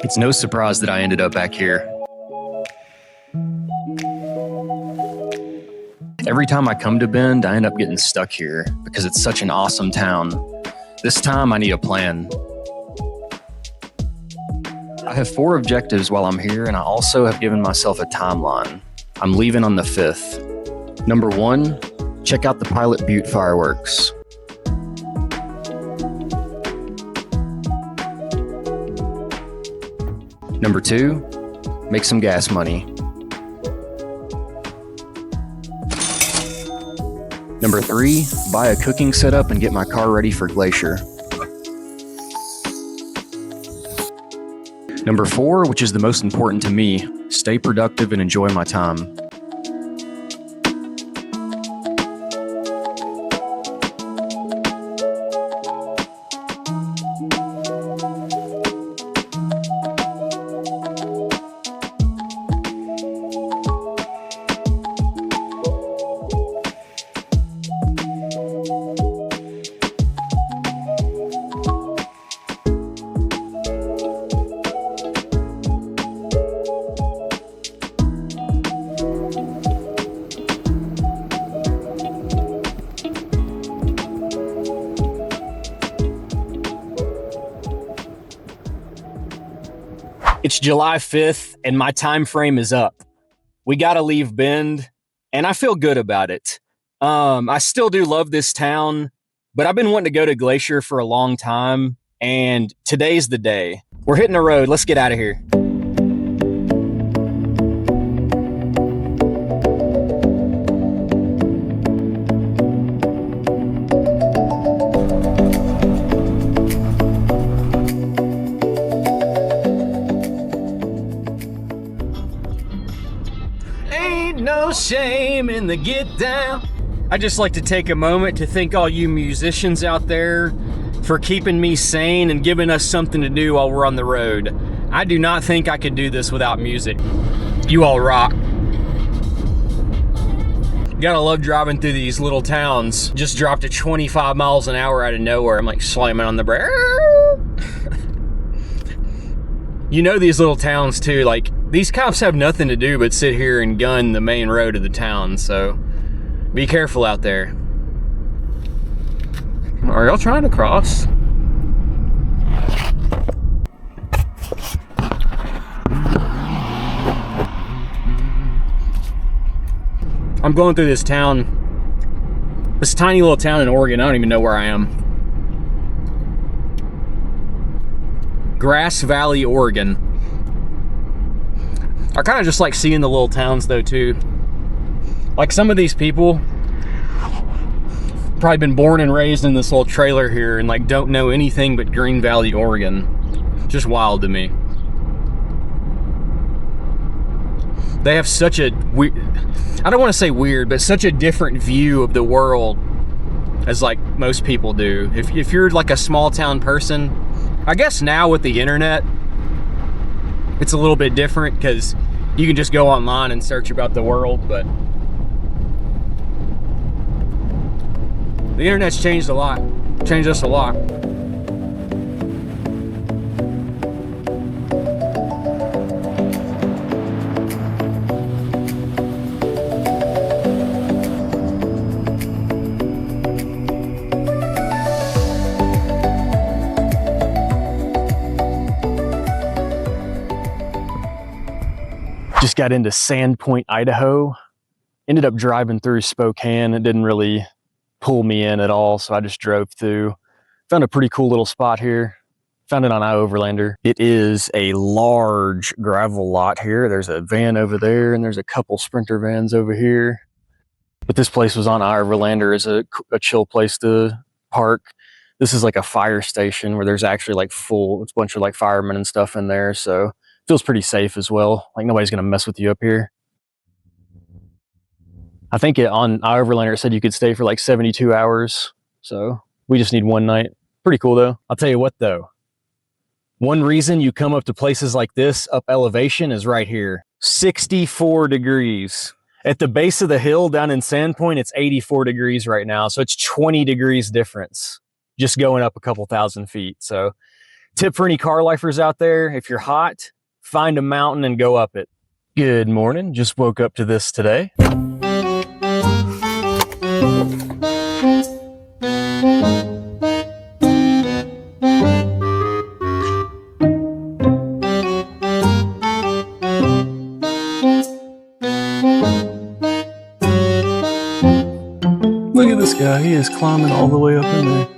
It's no surprise that I ended up back here. Every time I come to Bend, I end up getting stuck here because it's such an awesome town. This time I need a plan. I have 4 objectives while I'm here, and I also have given myself a timeline. I'm leaving on the 5th. Number 1, check out the Pilot Butte fireworks. Number 2, make some gas money. Number 3, buy a cooking setup and get my car ready for Glacier. Number 4, which is the most important to me, stay productive and enjoy my time. It's July 5th and my time frame is up. We got to leave Bend and I feel good about it. I still do love this town, but I've been wanting to go to Glacier for a long time and today's the day. We're hitting the road. Let's get out of here. No shame in the get down. I just like to take a moment to thank all you musicians out there for keeping me sane and giving us something to do while we're on the road. I do not think I could do this without music. You all rock. Gotta love driving through these little towns. Just dropped to 25 miles an hour out of nowhere. I'm like slamming on the brake. You know these little towns too, like these cops have nothing to do but sit here and gun the main road of the town, so be careful out there. Are y'all trying to cross? I'm going through this town, this tiny little town in Oregon. I don't even know where I am. Grass Valley, Oregon. I kind of just like seeing the little towns though too. Like some of these people probably been born and raised in this little trailer here and like don't know anything but Green Valley, Oregon. Just wild to me. They have such a weird, I don't want to say weird, but such a different view of the world as like most people do. If you're like a small town person, I guess now with the internet, it's a little bit different because you can just go online and search about the world, but the internet's changed a lot, changed us a lot. Just got into Sandpoint, Idaho. Ended up driving through Spokane. It didn't really pull me in at all, so I just drove through. Found a pretty cool little spot here. Found it on iOverlander. It is a large gravel lot here. There's a van over there, and there's a couple Sprinter vans over here. But this place was on iOverlander as a chill place to park. This is like a fire station where there's actually like it's a bunch of like firemen and stuff in there, so feels pretty safe as well. Like nobody's gonna mess with you up here. I think on iOverlander it said you could stay for like 72 hours. So we just need one night. Pretty cool though. I'll tell you what though. One reason you come up to places like this up elevation is right here. 64 degrees. At the base of the hill down in Sandpoint, it's 84 degrees right now. So it's 20 degrees difference just going up a couple thousand feet. So Tip for any car lifers out there, if you're hot, find a mountain and go up it. Good morning, just woke up to this today. Look at this guy, he is climbing all the way up in there.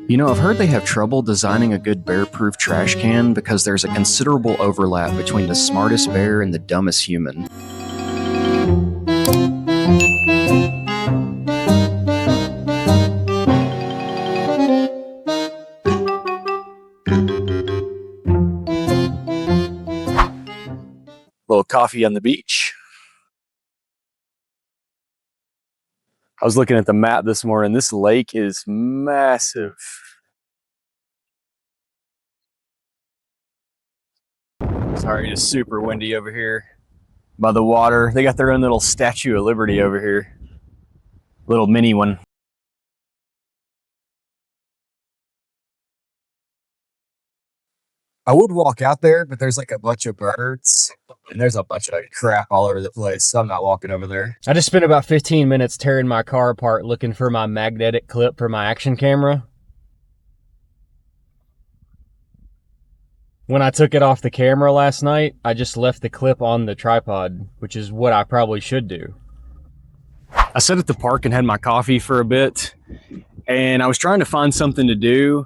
You know, I've heard they have trouble designing a good bear-proof trash can because there's a considerable overlap between the smartest bear and the dumbest human. Little coffee on the beach. I was looking at the map this morning. This lake is massive. Sorry, it's super windy over here by the water. They got their own little Statue of Liberty over here. Little mini one. I would walk out there, but there's like a bunch of birds and there's a bunch of crap all over the place. So I'm not walking over there. I just spent about 15 minutes tearing my car apart looking for my magnetic clip for my action camera. When I took it off the camera last night, I just left the clip on the tripod, which is what I probably should do. I sat at the park and had my coffee for a bit, and I was trying to find something to do.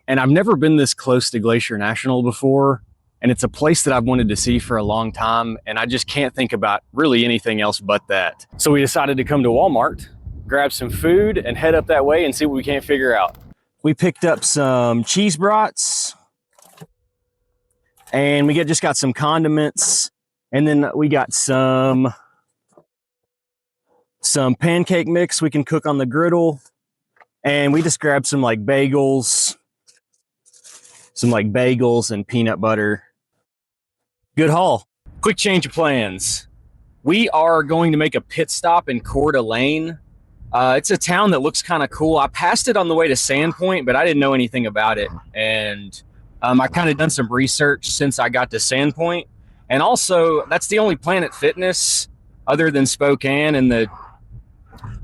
And I've never been this close to Glacier National before, and it's a place that I've wanted to see for a long time, and I just can't think about really anything else but that. So we decided to come to Walmart, grab some food, and head up that way and see what we can't figure out. We picked up some cheese brats, and we just got some condiments, and then we got some pancake mix we can cook on the griddle, and we just grabbed some bagels and peanut butter. Good haul. Quick change of plans. We are going to make a pit stop in Coeur Lane. It's a town that looks kind of cool. I passed it on the way to Sandpoint, but I didn't know anything about it. And I kind of done some research since I got to Sandpoint. And also, that's the only Planet Fitness other than Spokane in the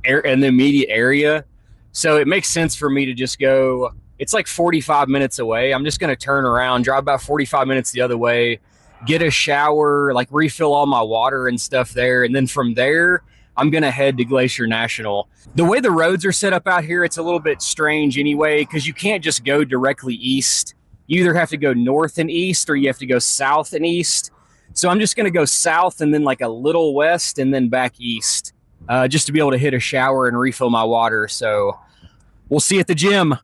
immediate area. So it makes sense for me to just go. It's like 45 minutes away. I'm just going to turn around, drive about 45 minutes the other way, get a shower, refill all my water and stuff there. And then from there, I'm going to head to Glacier National. The way the roads are set up out here, it's a little bit strange anyway, because you can't just go directly east. You either have to go north and east or you have to go south and east. So I'm just going to go south and then a little west and then back east, just to be able to hit a shower and refill my water. So we'll see you at the gym.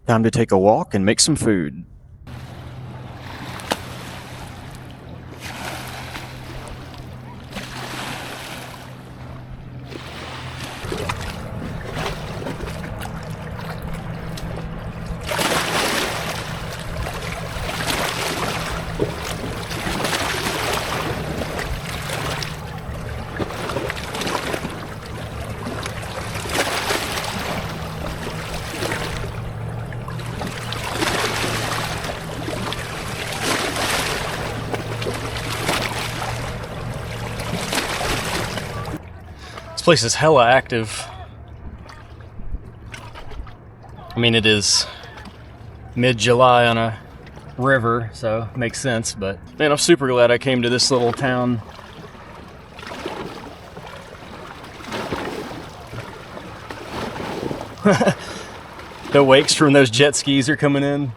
Time to take a walk and make some food. This place is hella active. I mean, it is mid-July on a river, so it makes sense, but man, I'm super glad I came to this little town. The wakes from those jet skis are coming in.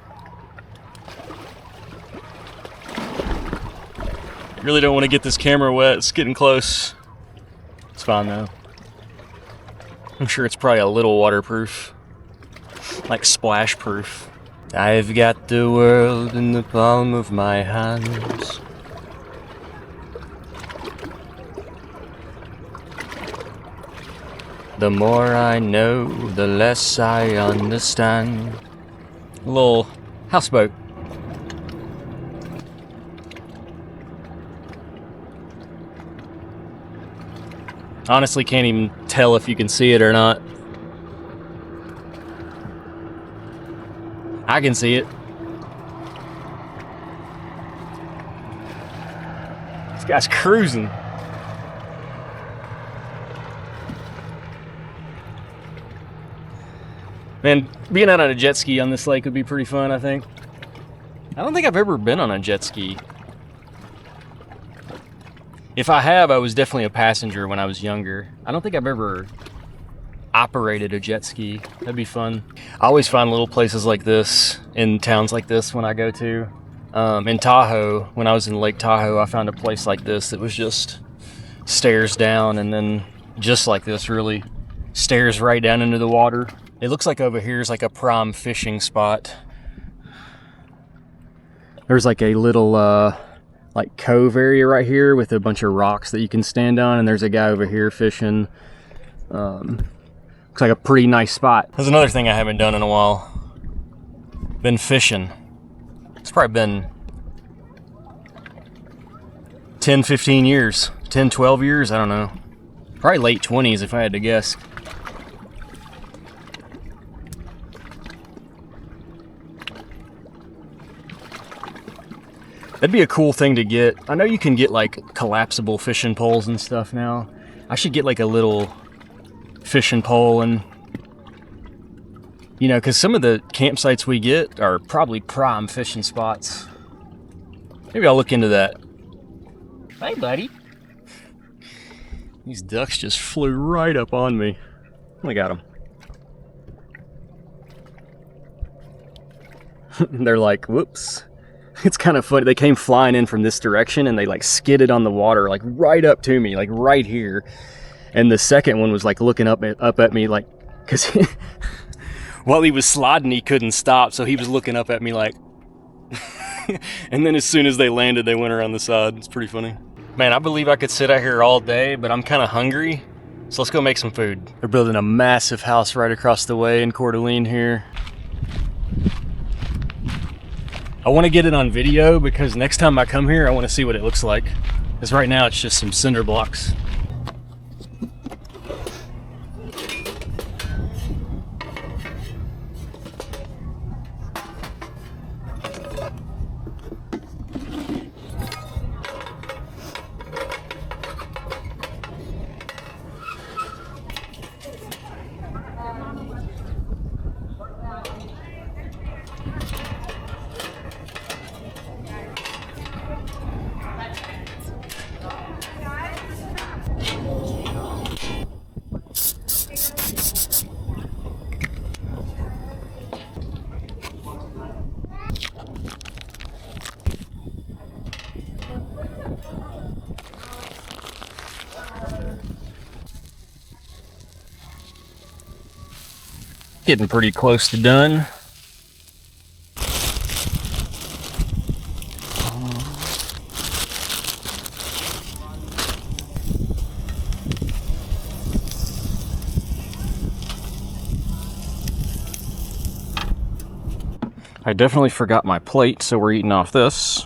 Really don't want to get this camera wet. It's getting close. It's fine though. I'm sure it's probably a little waterproof, like splash proof. I've got the world in the palm of my hands. The more I know, the less I understand. A little houseboat. Honestly, can't even tell if you can see it or not. I can see it. This guy's cruising. Man, being out on a jet ski on this lake would be pretty fun, I think. I don't think I've ever been on a jet ski. If I have, I was definitely a passenger when I was younger. I don't think I've ever operated a jet ski. That'd be fun. I always find little places like this in towns like this when I go to. In Tahoe, when I was in Lake Tahoe, I found a place like this that was just stairs down, and then just like this, really stairs right down into the water. It looks like over here is like a prime fishing spot. There's like a little like cove area right here with a bunch of rocks that you can stand on, and there's a guy over here fishing. Looks like a pretty nice spot. There's another thing I haven't done in a while. Been fishing. It's probably been 10, 15 years. 10, 12 years, I don't know. Probably late 20s if I had to guess. That'd be a cool thing to get. I know you can get like collapsible fishing poles and stuff now. I should get like a little fishing pole, and you know, because some of the campsites we get are probably prime fishing spots. Maybe I'll look into that. Hey, buddy. These ducks just flew right up on me. I got them. They're like, whoops. It's kind of funny. They came flying in from this direction, and they like skidded on the water, like right up to me, like right here. And the second one was like looking up at me, like, because while he was sliding, he couldn't stop, so he was looking up at me like. And then as soon as they landed, they went around the side. It's pretty funny. Man, I believe I could sit out here all day, but I'm kind of hungry, so let's go make some food. They're building a massive house right across the way in Coeur d'Alene here. I want to get it on video because next time I come here, I want to see what it looks like. Because right now, it's just some cinder blocks. Getting pretty close to done. I definitely forgot my plate, so we're eating off this.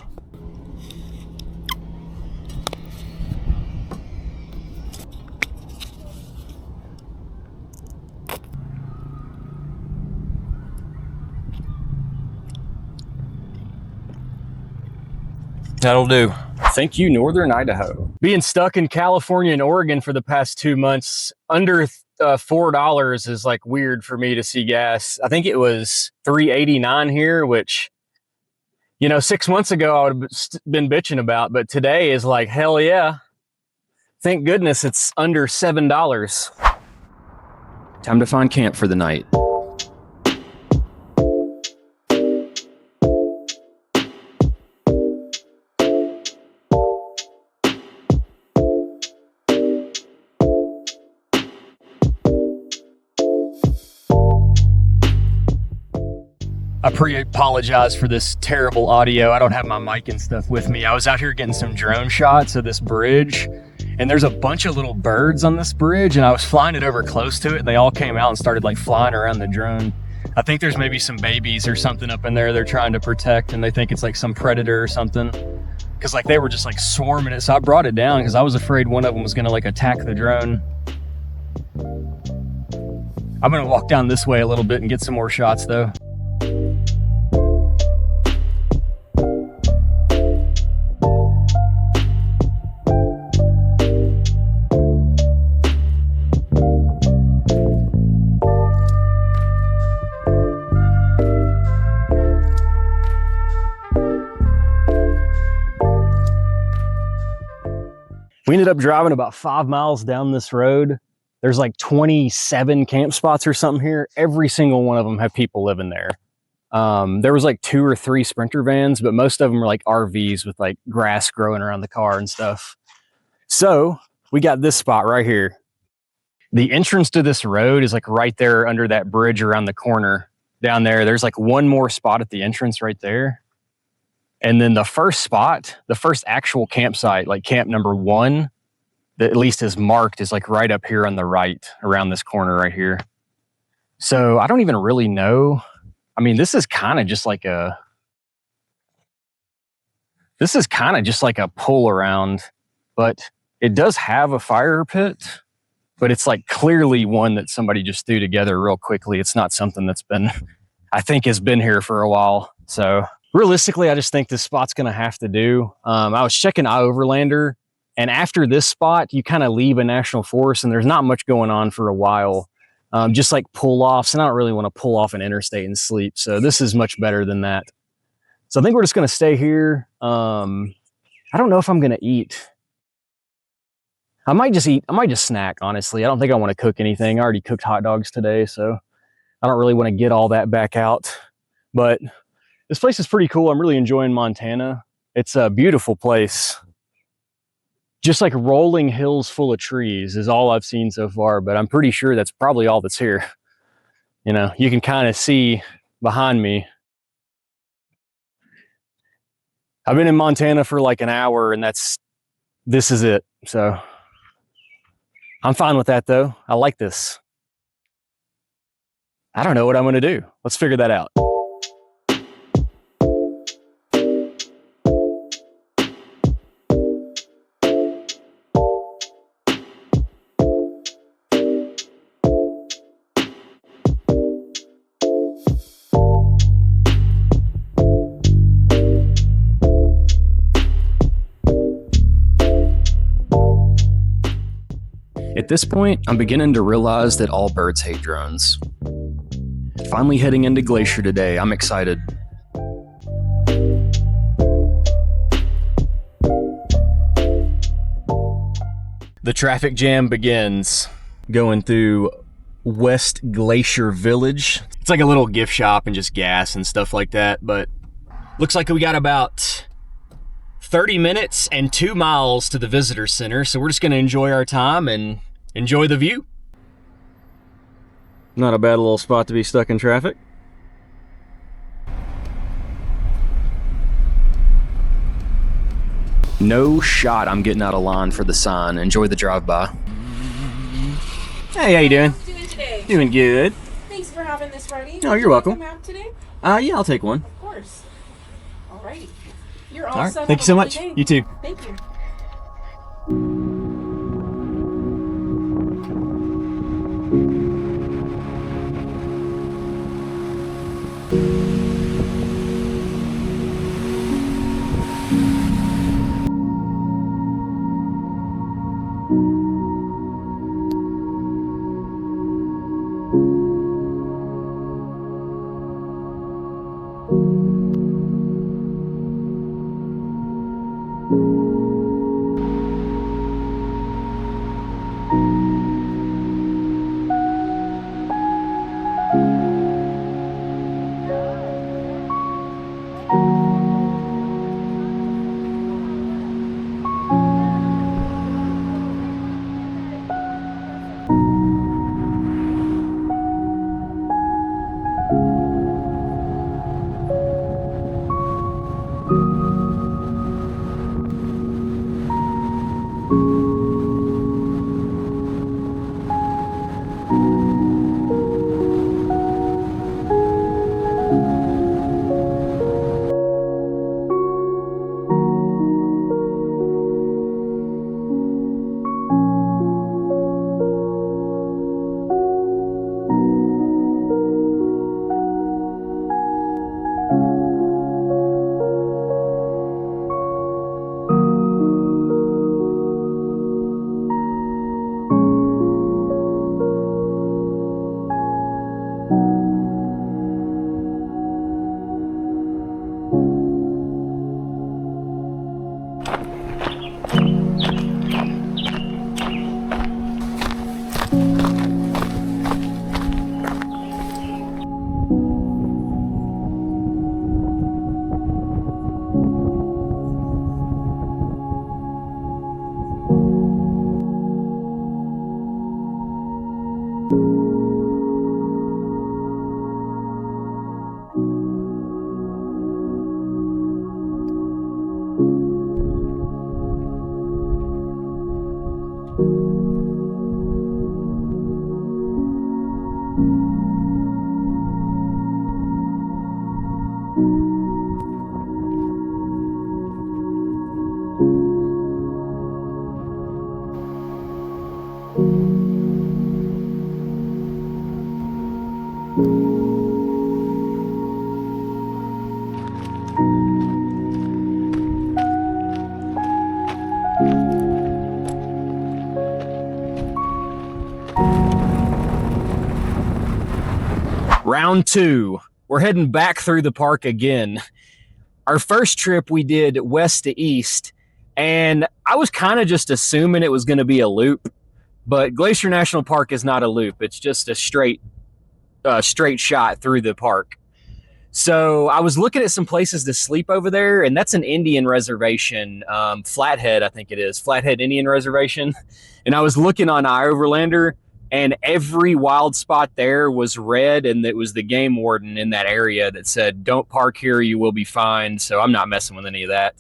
That'll do. Thank you, Northern Idaho. Being stuck in California and Oregon for the past 2 months, under $4 is like weird for me to see gas. I think it was $3.89 here, which, you know, 6 months ago I would have been bitching about, but today is like, hell yeah. Thank goodness it's under $7. Time to find camp for the night. I pre-apologize for this terrible audio. I don't have my mic and stuff with me. I was out here getting some drone shots of this bridge, And there's a bunch of little birds on this bridge, and I was flying it over close to it. They all came out and started like flying around the drone. I think there's maybe some babies or something up in there they're trying to protect, and they think it's like some predator or something. Cause like they were just like swarming it. So I brought it down because I was afraid one of them was gonna like attack the drone. I'm gonna walk down this way a little bit and get some more shots though. We ended up driving about 5 miles down this road. There's like 27 camp spots or something here. Every single one of them have people living there. There was like 2 or 3 Sprinter vans, but most of them are like RVs with like grass growing around the car and stuff. So we got this spot right here. The entrance to this road is like right there under that bridge around the corner down there. There's like one more spot at the entrance right there. And then the first spot, the first actual campsite, like camp number 1, that at least is marked, is like right up here on the right, around this corner right here. So I don't even really know. I mean, this is kind of just like a pull around, but it does have a fire pit, but it's like clearly one that somebody just threw together real quickly. It's not something that's been, I think has been here for a while. So realistically, I just think this spot's going to have to do. I was checking iOverlander, and after this spot, you kind of leave a national forest and there's not much going on for a while. Just like pull-offs, and I don't really want to pull off an interstate and sleep. So this is much better than that. So I think we're just going to stay here. I don't know if I'm going to eat. I might just snack, honestly. I don't think I want to cook anything. I already cooked hot dogs today, so I don't really want to get all that back out. But this place is pretty cool. I'm really enjoying Montana. It's a beautiful place. Just like rolling hills full of trees is all I've seen so far, but I'm pretty sure that's probably all that's here. You know, you can kind of see behind me. I've been in Montana for like an hour, and this is it. So I'm fine with that though. I like this. I don't know what I'm going to do. Let's figure that out. At this point, I'm beginning to realize that all birds hate drones. Finally heading into Glacier today, I'm excited. The traffic jam begins going through West Glacier Village. It's like a little gift shop and just gas and stuff like that, but looks like we got about 30 minutes and 2 miles to the visitor center, so we're just gonna enjoy our time and enjoy the view. Not a bad little spot to be stuck in traffic. No shot I'm getting out of line for the sign. Enjoy the drive-by. Hey, how you doing? How's it doing today? Doing good. Thanks for having this ready. Oh, you're welcome. Would you like a map today? Yeah, I'll take one. Of course. Alrighty. You're all All right, set. thank you Have so a much. lovely day. You too. Thank you. Round two, we're heading back through the park again. Our first trip we did west to east, and I was kind of just assuming it was going to be a loop, but Glacier National Park is not a loop. It's just a straight shot through the park. So I was looking at some places to sleep over there, and that's an Indian reservation, Flathead, I think it is, Flathead Indian Reservation. And I was looking on iOverlander, and every wild spot there was red, and it was the game warden in that area that said, don't park here, you will be fined. So I'm not messing with any of that.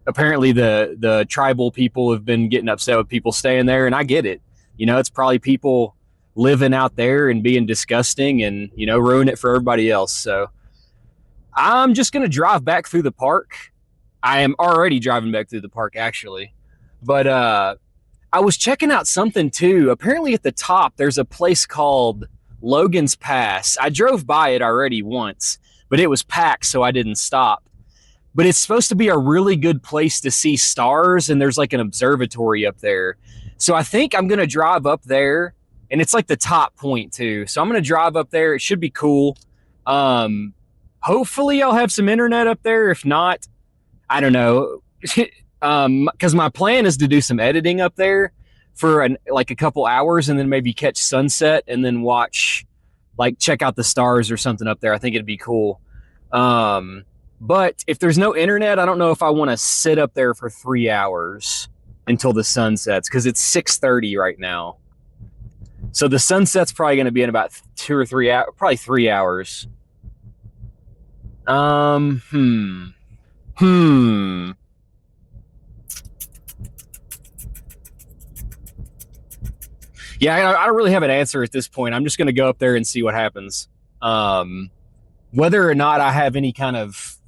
Apparently the tribal people have been getting upset with people staying there, and I get it. You know, it's probably people living out there and being disgusting and, you know, ruin it for everybody else. So I'm just going to drive back through the park. I am already driving back through the park, actually. But I was checking out something too. Apparently at the top, there's a place called Logan's Pass. I drove by it already once, but it was packed, so I didn't stop. But it's supposed to be a really good place to see stars, and there's like an observatory up there. So I think I'm going to drive up there, and it's like the top point too. So I'm going to drive up there. It should be cool. Hopefully I'll have some internet up there. If not, I don't know. Because my plan is to do some editing up there for like a couple hours, and then maybe catch sunset and then watch, like check out the stars or something up there. I think it'd be cool. But if there's no internet, I don't know if I want to sit up there for 3 hours until the sun sets, because it's 6:30 right now. So the sunset's probably going to be in about 2 or 3 hours, probably 3 hours. Yeah, I don't really have an answer at this point. I'm just going to go up there and see what happens. Whether or not I have any kind of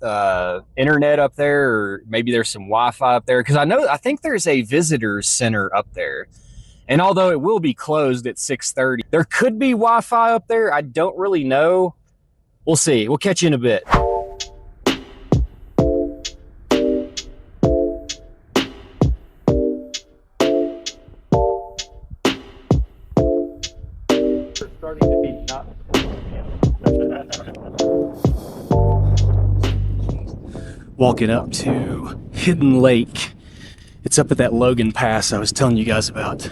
internet up there, or maybe there's some Wi-Fi up there, because I think there's a visitors center up there. And although it will be closed at 6:30, there could be Wi-Fi up there. I don't really know. We'll see. We'll catch you in a bit. Walking up to Hidden Lake. It's up at that Logan Pass I was telling you guys about.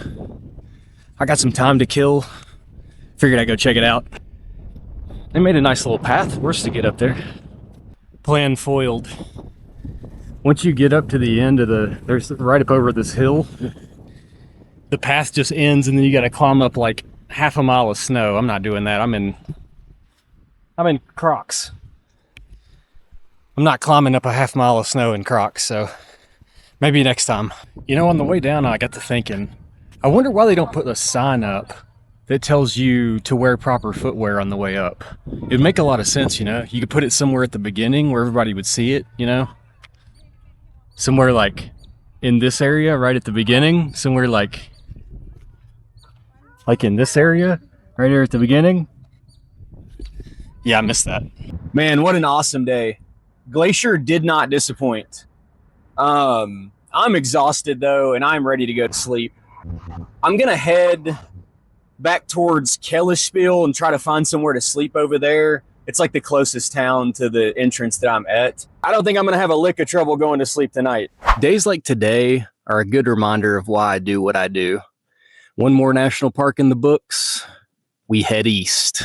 I got some time to kill. Figured I'd go check it out. They made a nice little path for us to get up there. Plan foiled. Once you get up to the end of there's right up over this hill, the path just ends, and then you got to climb up like half a mile of snow. I'm not doing that. I'm in Crocs. I'm not climbing up a half mile of snow in Crocs, so maybe next time. You know, on the way down, I got to thinking, I wonder why they don't put a sign up that tells you to wear proper footwear on the way up. It'd make a lot of sense, you know? You could put it somewhere at the beginning where everybody would see it, you know? Somewhere like in this area, right at the beginning. Somewhere like in this area, right here at the beginning. Yeah, I missed that. Man, what an awesome day. Glacier did not disappoint. I'm exhausted though, and I'm ready to go to sleep. I'm gonna head back towards Kelispiel and try to find somewhere to sleep over there. It's like the closest town to the entrance that I'm at. I don't think I'm gonna have a lick of trouble going to sleep tonight. Days like today are a good reminder of why I do what I do. One more national park in the books. We head east.